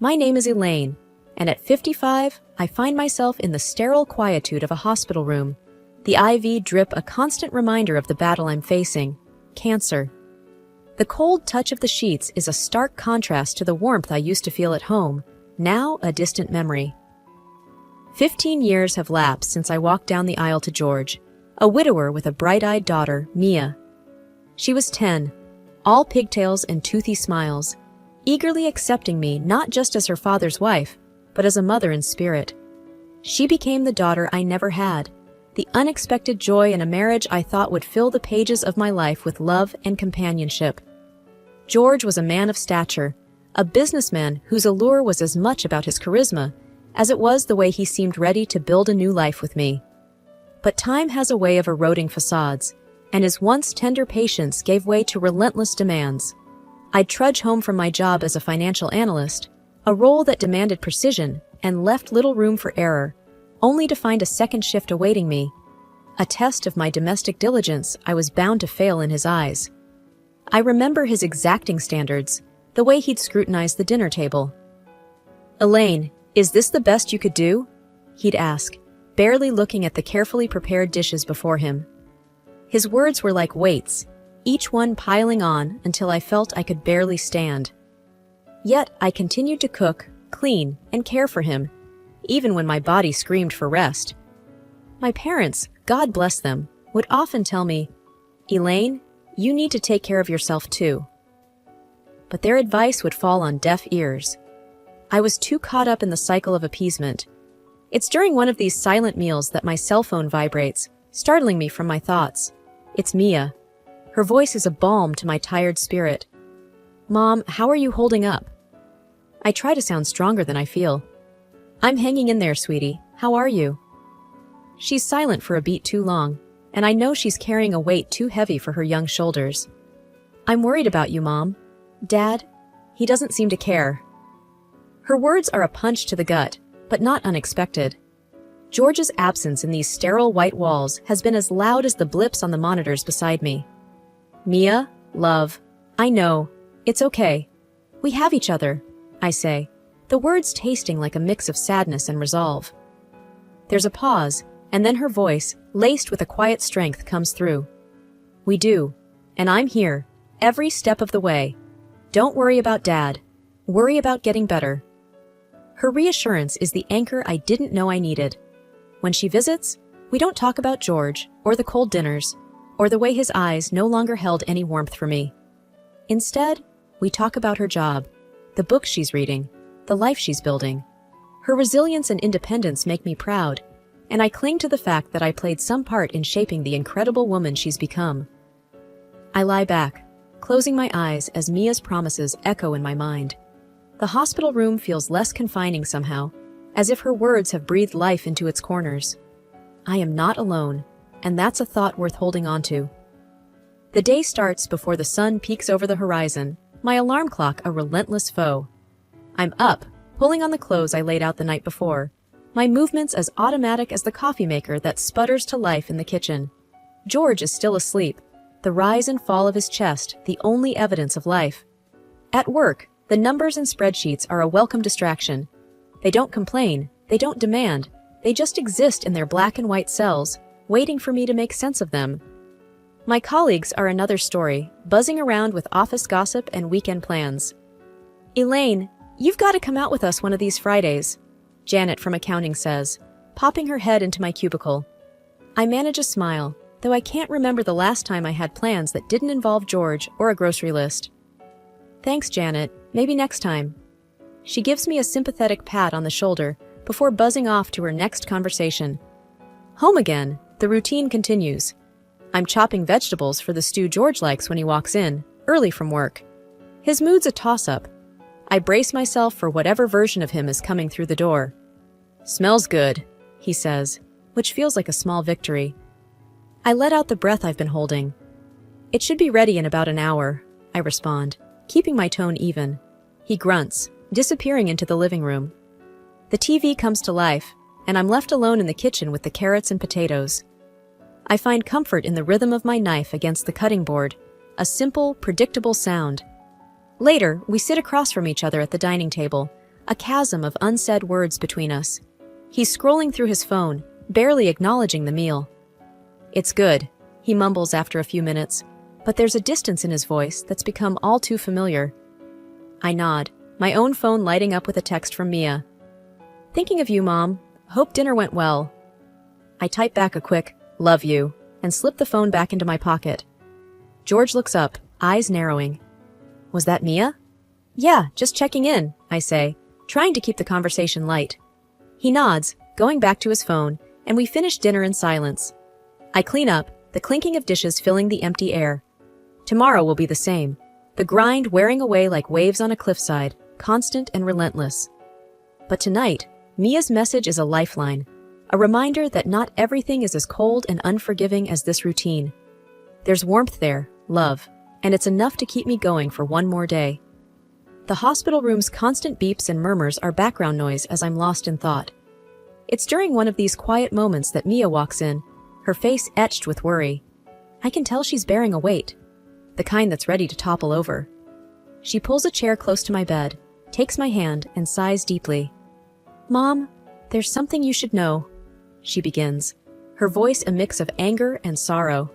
My name is Elaine, and at 55, I find myself in the sterile quietude of a hospital room, the IV drip a constant reminder of the battle I'm facing, cancer. The cold touch of the sheets is a stark contrast to the warmth I used to feel at home, now a distant memory. 15 years have lapsed since I walked down the aisle to George, a widower with a bright-eyed daughter, Mia. She was 10, all pigtails and toothy smiles, eagerly accepting me not just as her father's wife, but as a mother in spirit. She became the daughter I never had, the unexpected joy in a marriage I thought would fill the pages of my life with love and companionship. George was a man of stature, a businessman whose allure was as much about his charisma as it was the way he seemed ready to build a new life with me. But time has a way of eroding facades, and his once tender patience gave way to relentless demands. I'd trudge home from my job as a financial analyst, a role that demanded precision and left little room for error, only to find a second shift awaiting me, a test of my domestic diligence I was bound to fail in his eyes. I remember his exacting standards, the way he'd scrutinize the dinner table. "Elaine, is this the best you could do?" he'd ask, barely looking at the carefully prepared dishes before him. His words were like weights, each one piling on until I felt I could barely stand. Yet I continued to cook, clean, and care for him, even when my body screamed for rest. My parents, God bless them, would often tell me, "Elaine, you need to take care of yourself too." But their advice would fall on deaf ears. I was too caught up in the cycle of appeasement. It's during one of these silent meals that my cell phone vibrates, startling me from my thoughts. It's Mia. Her voice is a balm to my tired spirit. "Mom, how are you holding up?" I try to sound stronger than I feel. "I'm hanging in there, sweetie. How are you?" She's silent for a beat too long, and I know she's carrying a weight too heavy for her young shoulders. "I'm worried about you, Mom. Dad, he doesn't seem to care." Her words are a punch to the gut, but not unexpected. George's absence in these sterile white walls has been as loud as the blips on the monitors beside me. "Mia, love, I know. It's okay. We have each other," I say, the words tasting like a mix of sadness and resolve. There's a pause, and then her voice, laced with a quiet strength, comes through. "We do, and I'm here, every step of the way. Don't worry about Dad. Worry about getting better." Her reassurance is the anchor I didn't know I needed. When she visits, we don't talk about George, or the cold dinners, or the way his eyes no longer held any warmth for me. Instead, we talk about her job, the books she's reading, the life she's building. Her resilience and independence make me proud, and I cling to the fact that I played some part in shaping the incredible woman she's become. I lie back, closing my eyes as Mia's promises echo in my mind. The hospital room feels less confining somehow, as if her words have breathed life into its corners. I am not alone, and that's a thought worth holding on to. The day starts before the sun peeks over the horizon, my alarm clock a relentless foe. I'm up, pulling on the clothes I laid out the night before, my movements as automatic as the coffee maker that sputters to life in the kitchen. George is still asleep, the rise and fall of his chest the only evidence of life. At work, the numbers and spreadsheets are a welcome distraction. They don't complain, they don't demand, they just exist in their black and white cells, waiting for me to make sense of them. My colleagues are another story, buzzing around with office gossip and weekend plans. "Elaine, you've got to come out with us one of these Fridays," Janet from accounting says, popping her head into my cubicle. I manage a smile, though I can't remember the last time I had plans that didn't involve George or a grocery list. "Thanks, Janet. Maybe next time." She gives me a sympathetic pat on the shoulder before buzzing off to her next conversation. Home again, the routine continues. I'm chopping vegetables for the stew George likes when he walks in, early from work. His mood's a toss-up. I brace myself for whatever version of him is coming through the door. "Smells good," he says, which feels like a small victory. I let out the breath I've been holding. "It should be ready in about an hour," I respond, keeping my tone even. He grunts, disappearing into the living room. The TV comes to life, and I'm left alone in the kitchen with the carrots and potatoes. I find comfort in the rhythm of my knife against the cutting board, a simple, predictable sound. Later, we sit across from each other at the dining table, a chasm of unsaid words between us. He's scrolling through his phone, barely acknowledging the meal. "It's good," he mumbles after a few minutes, but there's a distance in his voice that's become all too familiar. I nod, my own phone lighting up with a text from Mia. "Thinking of you, Mom. Hope dinner went well." I type back a quick, "Love you," and slip the phone back into my pocket. George looks up, eyes narrowing. "Was that Mia?" "Yeah, just checking in," I say, trying to keep the conversation light. He nods, going back to his phone, and we finish dinner in silence. I clean up, the clinking of dishes filling the empty air. Tomorrow will be the same, the grind wearing away like waves on a cliffside, constant and relentless. But tonight, Mia's message is a lifeline, a reminder that not everything is as cold and unforgiving as this routine. There's warmth there, love, and it's enough to keep me going for one more day. The hospital room's constant beeps and murmurs are background noise as I'm lost in thought. It's during one of these quiet moments that Mia walks in, her face etched with worry. I can tell she's bearing a weight, the kind that's ready to topple over. She pulls a chair close to my bed, takes my hand, and sighs deeply. "Mom, there's something you should know," she begins, her voice a mix of anger and sorrow.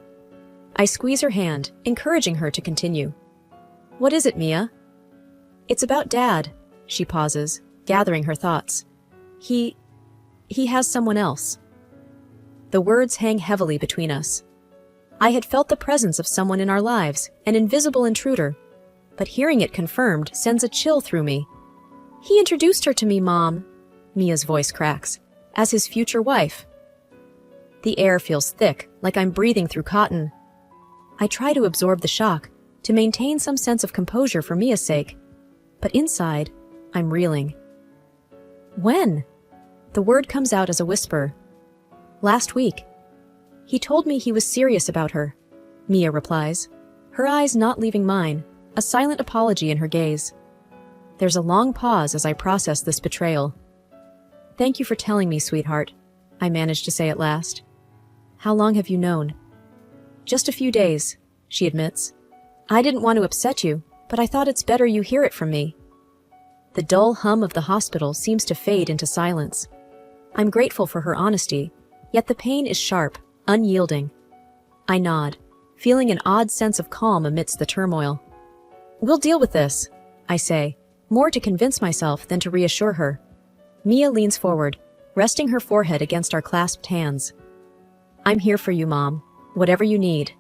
I squeeze her hand, encouraging her to continue. "What is it, Mia?" "It's about Dad," she pauses, gathering her thoughts. He has someone else." The words hang heavily between us. I had felt the presence of someone in our lives, an invisible intruder, but hearing it confirmed sends a chill through me. "He introduced her to me, Mom," Mia's voice cracks, "as his future wife." The air feels thick, like I'm breathing through cotton. I try to absorb the shock, to maintain some sense of composure for Mia's sake, but inside, I'm reeling. "When?" The word comes out as a whisper. "Last week. He told me he was serious about her," Mia replies, her eyes not leaving mine, a silent apology in her gaze. There's a long pause as I process this betrayal. "Thank you for telling me, sweetheart," I manage to say at last. "How long have you known?" "Just a few days," she admits. "I didn't want to upset you, but I thought it's better you hear it from me." The dull hum of the hospital seems to fade into silence. I'm grateful for her honesty, yet the pain is sharp, unyielding. I nod, feeling an odd sense of calm amidst the turmoil. "We'll deal with this," I say, more to convince myself than to reassure her. Mia leans forward, resting her forehead against our clasped hands. "I'm here for you, Mom, whatever you need."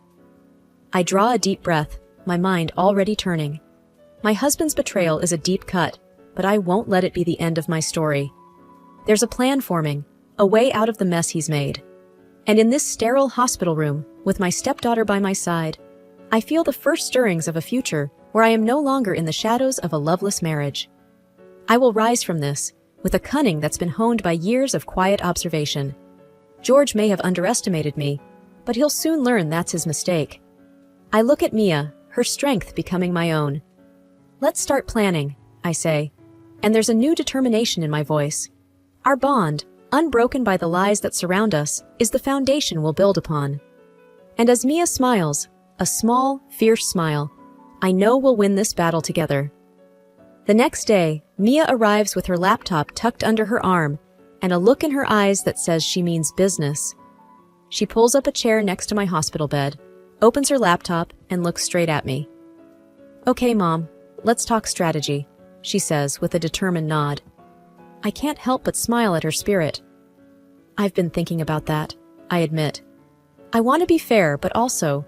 I draw a deep breath, my mind already turning. My husband's betrayal is a deep cut, but I won't let it be the end of my story. There's a plan forming, a way out of the mess he's made. And in this sterile hospital room, with my stepdaughter by my side, I feel the first stirrings of a future where I am no longer in the shadows of a loveless marriage. I will rise from this, with a cunning that's been honed by years of quiet observation. George may have underestimated me, but he'll soon learn that's his mistake. I look at Mia, her strength becoming my own. "Let's start planning," I say, and there's a new determination in my voice. Our bond, unbroken by the lies that surround us, is the foundation we'll build upon. And as Mia smiles, a small, fierce smile, I know we'll win this battle together. The next day, Mia arrives with her laptop tucked under her arm and a look in her eyes that says she means business. She pulls up a chair next to my hospital bed, opens her laptop, and looks straight at me. "Okay, Mom, let's talk strategy," she says with a determined nod. I can't help but smile at her spirit. "I've been thinking about that," I admit. "I want to be fair, but also,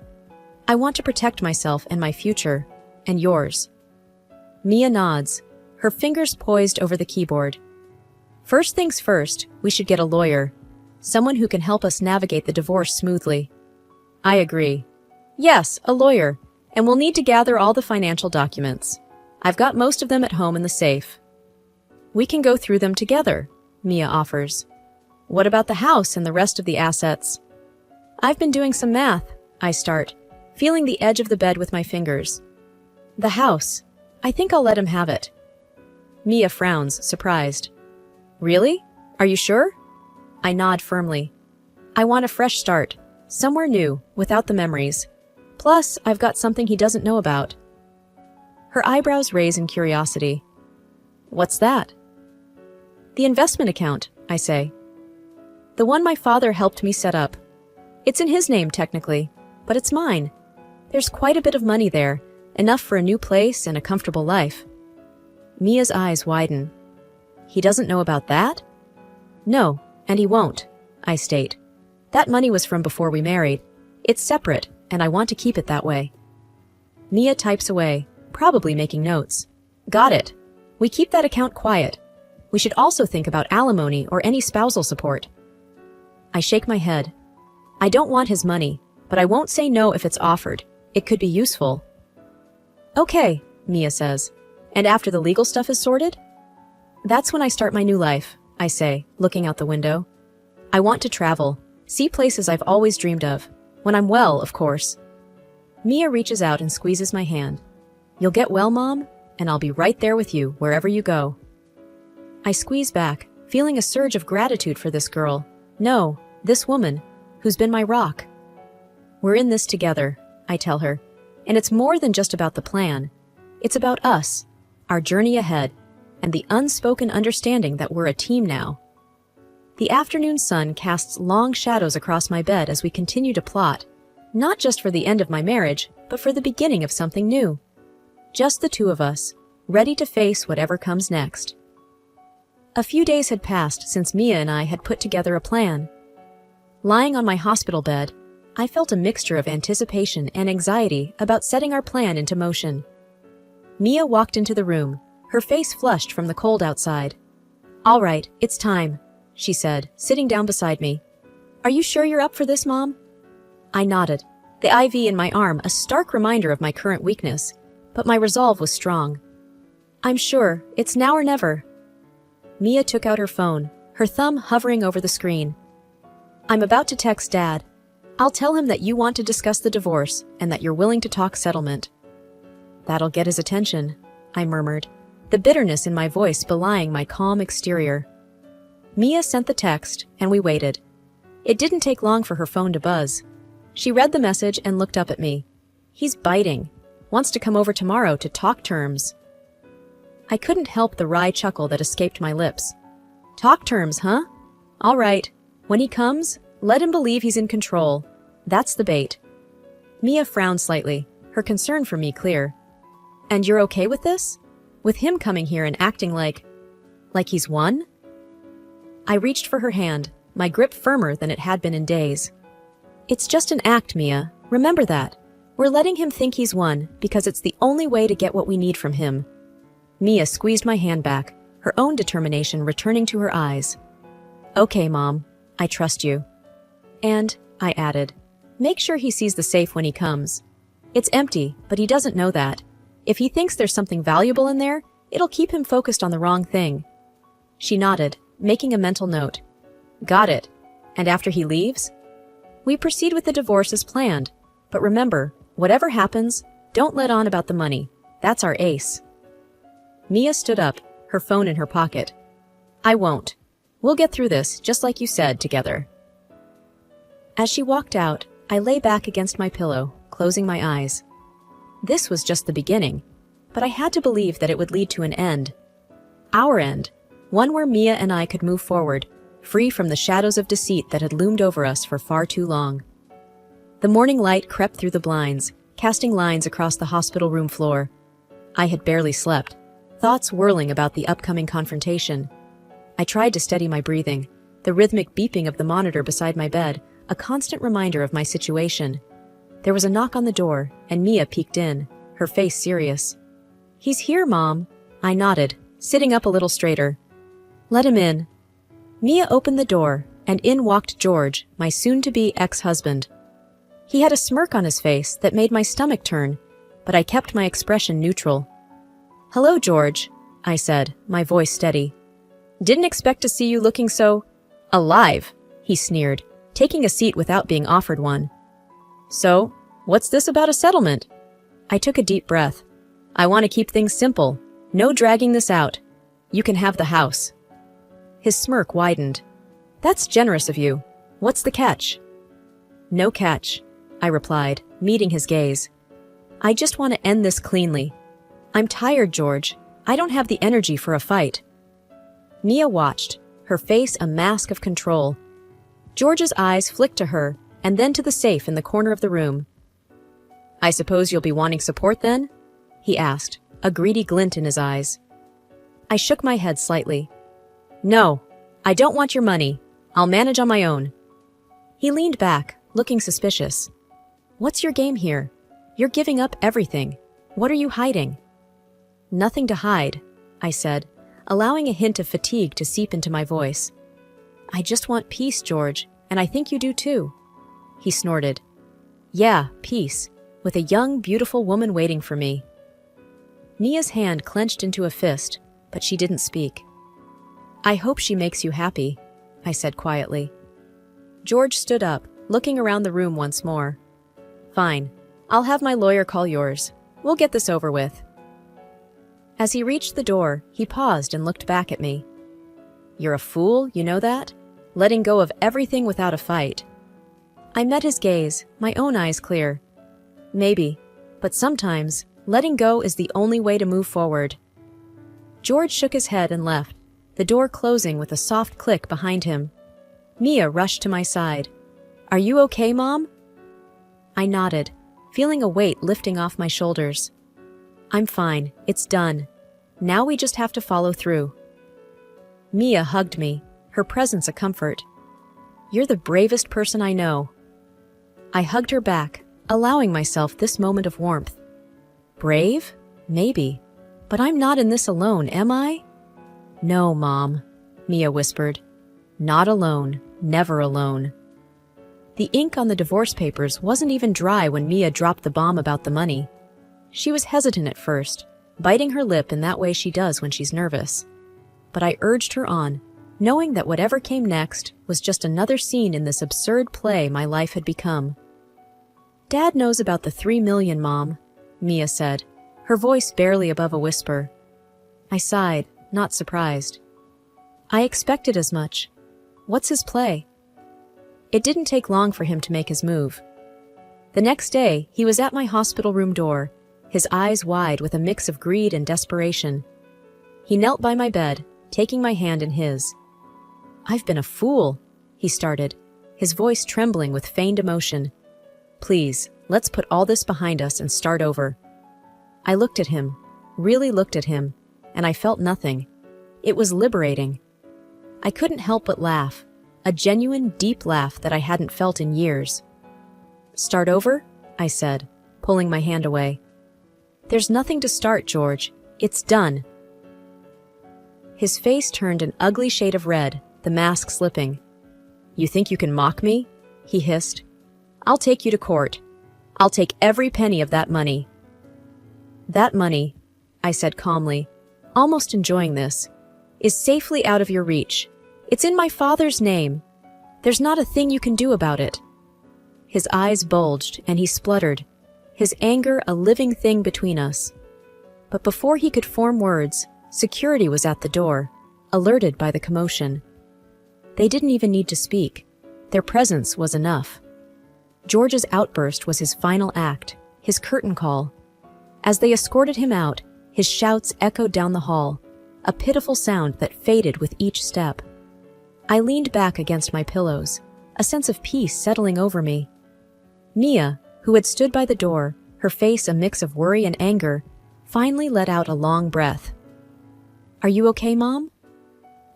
I want to protect myself and my future, and yours." Mia nods, her fingers poised over the keyboard. "First things first, we should get a lawyer, someone who can help us navigate the divorce smoothly." I agree. "Yes, a lawyer, and we'll need to gather all the financial documents. I've got most of them at home in the safe." "We can go through them together," Mia offers. "What about the house and the rest of the assets?" "I've been doing some math," I start, feeling the edge of the bed with my fingers. "The house. I think I'll let him have it." Mia frowns, surprised. "Really? Are you sure?" I nod firmly. I want a fresh start, somewhere new, without the memories. Plus, I've got something he doesn't know about. Her eyebrows raise in curiosity. "What's that?" The investment account, I say. The one my father helped me set up. It's in his name, technically, but it's mine. There's quite a bit of money there, enough for a new place and a comfortable life. Mia's eyes widen. He doesn't know about that? No, and he won't, I state. That money was from before we married. It's separate, and I want to keep it that way. Mia types away, probably making notes. Got it. We keep that account quiet. We should also think about alimony or any spousal support. I shake my head. I don't want his money, but I won't say no if it's offered. It could be useful. Okay, Mia says. And after the legal stuff is sorted? That's when I start my new life, I say, looking out the window. I want to travel, see places I've always dreamed of. When I'm well, of course. Mia reaches out and squeezes my hand. You'll get well, Mom, and I'll be right there with you wherever you go. I squeeze back, feeling a surge of gratitude for this girl. No, this woman, who's been my rock. We're in this together, I tell her, and it's more than just about the plan. It's about us, our journey ahead, and the unspoken understanding that we're a team now. The afternoon sun casts long shadows across my bed as we continue to plot, not just for the end of my marriage, but for the beginning of something new. Just the two of us, ready to face whatever comes next. A few days had passed since Mia and I had put together a plan. Lying on my hospital bed, I felt a mixture of anticipation and anxiety about setting our plan into motion. Mia walked into the room, her face flushed from the cold outside. All right, it's time, she said, sitting down beside me. Are you sure you're up for this, Mom? I nodded, the IV in my arm a stark reminder of my current weakness, but my resolve was strong. I'm sure, it's now or never. Mia took out her phone, her thumb hovering over the screen. I'm about to text Dad. I'll tell him that you want to discuss the divorce and that you're willing to talk settlement. That'll get his attention, I murmured, the bitterness in my voice belying my calm exterior. Mia sent the text, and we waited. It didn't take long for her phone to buzz. She read the message and looked up at me. He's biting. Wants to come over tomorrow to talk terms. I couldn't help the wry chuckle that escaped my lips. Talk terms, huh? All right. When he comes, let him believe he's in control. That's the bait. Mia frowned slightly, her concern for me clear. And you're okay with this? With him coming here and acting like he's won? I reached for her hand, my grip firmer than it had been in days. It's just an act, Mia. Remember that. We're letting him think he's won because it's the only way to get what we need from him. Mia squeezed my hand back, her own determination returning to her eyes. Okay, Mom. I trust you. And, I added, make sure he sees the safe when he comes. It's empty, but he doesn't know that. If he thinks there's something valuable in there, it'll keep him focused on the wrong thing. She nodded, making a mental note. Got it. And after he leaves? We proceed with the divorce as planned. But remember, whatever happens, don't let on about the money. That's our ace. Mia stood up, her phone in her pocket. I won't. We'll get through this, just like you said, together. As she walked out, I lay back against my pillow, closing my eyes. This was just the beginning, but I had to believe that it would lead to an end. Our end, one where Mia and I could move forward, free from the shadows of deceit that had loomed over us for far too long. The morning light crept through the blinds, casting lines across the hospital room floor. I had barely slept, thoughts whirling about the upcoming confrontation. I tried to steady my breathing, the rhythmic beeping of the monitor beside my bed, a constant reminder of my situation. There was a knock on the door, and Mia peeked in, her face serious. He's here, Mom. I nodded, sitting up a little straighter. Let him in. Mia opened the door, and in walked George, my soon-to-be ex-husband. He had a smirk on his face that made my stomach turn, but I kept my expression neutral. Hello, George, I said, my voice steady. Didn't expect to see you looking so alive, he sneered, taking a seat without being offered one. So, what's this about a settlement? I took a deep breath. I want to keep things simple. No dragging this out. You can have the house. His smirk widened. That's generous of you. What's the catch? No catch, I replied, meeting his gaze. I just want to end this cleanly. I'm tired, George. I don't have the energy for a fight. Mia watched, her face a mask of control. George's eyes flicked to her, and then to the safe in the corner of the room. "I suppose you'll be wanting support then?" he asked, a greedy glint in his eyes. I shook my head slightly. "No, I don't want your money. I'll manage on my own." He leaned back, looking suspicious. "What's your game here? You're giving up everything. What are you hiding?" "Nothing to hide," I said, allowing a hint of fatigue to seep into my voice. "I just want peace, George, and I think you do too." He snorted. "Yeah, peace, with a young, beautiful woman waiting for me." Mia's hand clenched into a fist, but she didn't speak. "I hope she makes you happy," I said quietly. George stood up, looking around the room once more. "Fine. I'll have my lawyer call yours. We'll get this over with." As he reached the door, he paused and looked back at me. "You're a fool, you know that? Letting go of everything without a fight." I met his gaze, my own eyes clear. "Maybe, but sometimes, letting go is the only way to move forward." George shook his head and left, the door closing with a soft click behind him. Mia rushed to my side. "Are you okay, Mom?" I nodded, feeling a weight lifting off my shoulders. "I'm fine, it's done. Now we just have to follow through." Mia hugged me, her presence a comfort. "You're the bravest person I know." I hugged her back, allowing myself this moment of warmth. Brave? Maybe. But I'm not in this alone, am I? "No, Mom," Mia whispered. "Not alone, never alone." The ink on the divorce papers wasn't even dry when Mia dropped the bomb about the money. She was hesitant at first, biting her lip in that way she does when she's nervous. But I urged her on, knowing that whatever came next was just another scene in this absurd play my life had become. "Dad knows about the $3 million, Mom," Mia said, her voice barely above a whisper. I sighed, not surprised. "I expected as much. What's his play?" It didn't take long for him to make his move. The next day, he was at my hospital room door, his eyes wide with a mix of greed and desperation. He knelt by my bed, taking my hand in his. "I've been a fool," he started, his voice trembling with feigned emotion. "Please, let's put all this behind us and start over." I looked at him, really looked at him, and I felt nothing. It was liberating. I couldn't help but laugh, a genuine, deep laugh that I hadn't felt in years. "Start over?" I said, pulling my hand away. "There's nothing to start, George. It's done." His face turned an ugly shade of red, the mask slipping. "You think you can mock me?" he hissed. "I'll take you to court. I'll take every penny of that money." "That money," I said calmly, almost enjoying this, "is safely out of your reach. It's in my father's name. There's not a thing you can do about it." His eyes bulged and he spluttered, his anger a living thing between us. But before he could form words, security was at the door, alerted by the commotion. They didn't even need to speak. Their presence was enough. George's outburst was his final act, his curtain call. As they escorted him out, his shouts echoed down the hall, a pitiful sound that faded with each step. I leaned back against my pillows, a sense of peace settling over me. Mia, who had stood by the door, her face a mix of worry and anger, finally let out a long breath. "Are you okay, Mom?"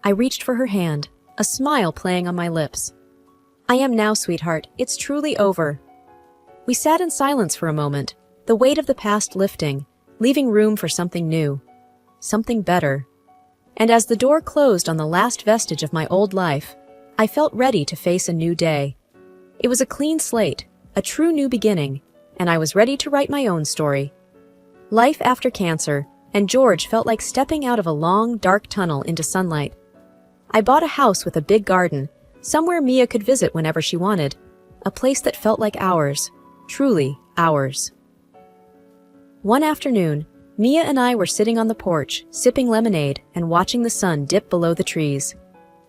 I reached for her hand, a smile playing on my lips. "I am now, sweetheart. It's truly over." We sat in silence for a moment, the weight of the past lifting, leaving room for something new, something better. And as the door closed on the last vestige of my old life, I felt ready to face a new day. It was a clean slate, a true new beginning, and I was ready to write my own story. Life after cancer, and George felt like stepping out of a long, dark tunnel into sunlight. I bought a house with a big garden, somewhere Mia could visit whenever she wanted, a place that felt like ours, truly ours. One afternoon, Mia and I were sitting on the porch, sipping lemonade and watching the sun dip below the trees.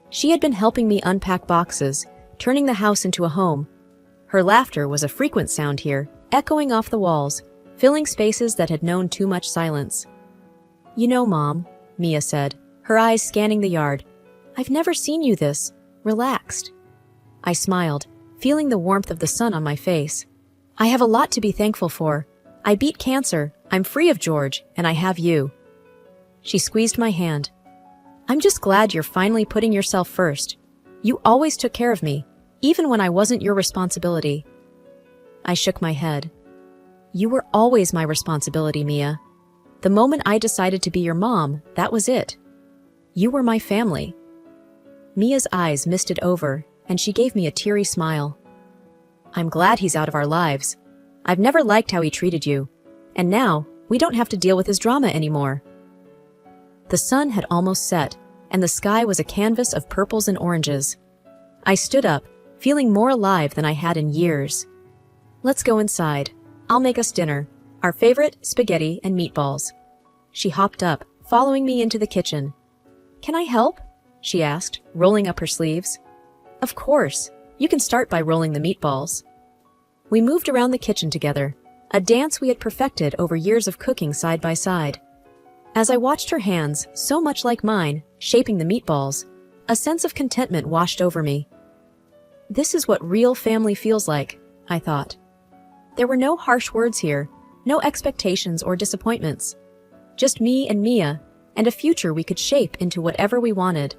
She had been helping me unpack boxes, turning the house into a home. Her laughter was a frequent sound here, echoing off the walls, filling spaces that had known too much silence. "You know, Mom," Mia said, her eyes scanning the yard. "I've never seen you this relaxed." I smiled, feeling the warmth of the sun on my face. "I have a lot to be thankful for. I beat cancer, I'm free of George, and I have you." She squeezed my hand. "I'm just glad you're finally putting yourself first. You always took care of me, even when I wasn't your responsibility." I shook my head. "You were always my responsibility, Mia. The moment I decided to be your mom, that was it. You were my family." Mia's eyes misted over, and she gave me a teary smile. "I'm glad he's out of our lives. I've never liked how he treated you, and now we don't have to deal with his drama anymore." The sun had almost set, and the sky was a canvas of purples and oranges. I stood up, feeling more alive than I had in years. "Let's go inside. I'll make us dinner, our favorite spaghetti and meatballs." She hopped up, following me into the kitchen. "Can I help?" she asked, rolling up her sleeves. "Of course. You can start by rolling the meatballs." We moved around the kitchen together, a dance we had perfected over years of cooking side by side. As I watched her hands, so much like mine, shaping the meatballs, a sense of contentment washed over me. This is what real family feels like, I thought. There were no harsh words here, no expectations or disappointments. Just me and Mia, and a future we could shape into whatever we wanted.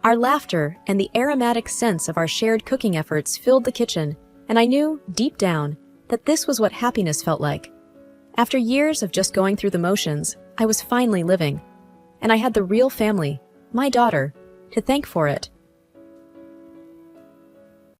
Our laughter and the aromatic sense of our shared cooking efforts filled the kitchen, and I knew, deep down, that this was what happiness felt like. After years of just going through the motions, I was finally living. And I had the real family, my daughter, to thank for it.